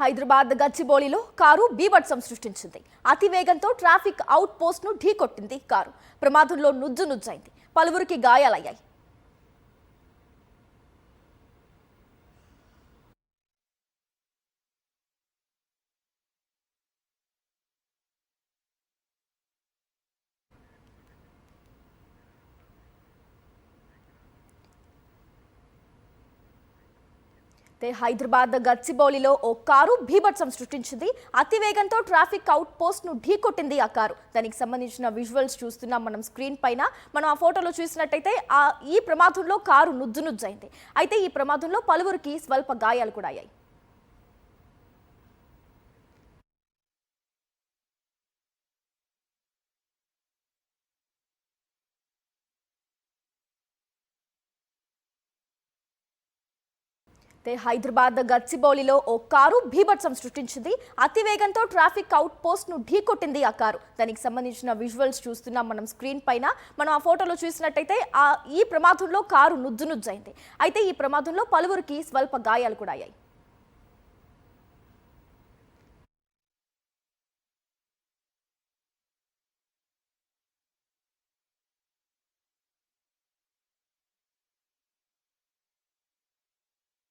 Hyderabad గచ్చిబౌలిలో car బీభత్సం సృష్టించింది. అతి వేగంతో ట్రాఫిక్ అవుట్ పోస్ట్ ను ఢీకొట్టింది కారు. ప్రమాదంలో నుజ్జునుజ్జైంది. పలువురికి గాయాలయ్యాయి. హైదరాబాద్ గచ్చిబౌలిలో ఓ కారు బీభత్సం సృష్టించింది. అతి వేగంతో ట్రాఫిక్ అవుట్ పోస్ట్ ను ఢీకొట్టింది ఆ కారు. దానికి సంబంధించిన విజువల్స్ చూస్తున్నాం మనం స్క్రీన్ పైన. మనం ఆ ఫోటోలో చూసినట్టయితే ఈ ప్రమాదంలో కారు నుజ్జునుజ్జైంది. అయితే ఈ ప్రమాదంలో పలువురికి స్వల్ప గాయాలు కూడా అయ్యాయి. హైదరాబాద్ గచ్చిబౌలిలో ఓ కారు బీభత్సం సృష్టించింది. అతి వేగంతో ట్రాఫిక్ అవుట్ పోస్ట్ ను ఢీకొట్టింది ఆ కారు. దానికి సంబంధించిన విజువల్స్ చూస్తున్నాం మనం స్క్రీన్ పైన. మనం ఆ ఫోటోలో చూసినట్టయితే ఈ ప్రమాదంలో కారు నుజ్జునుజ్జైంది. అయితే ఈ ప్రమాదంలో పలువురికి స్వల్ప గాయాలు కూడా అయ్యాయి.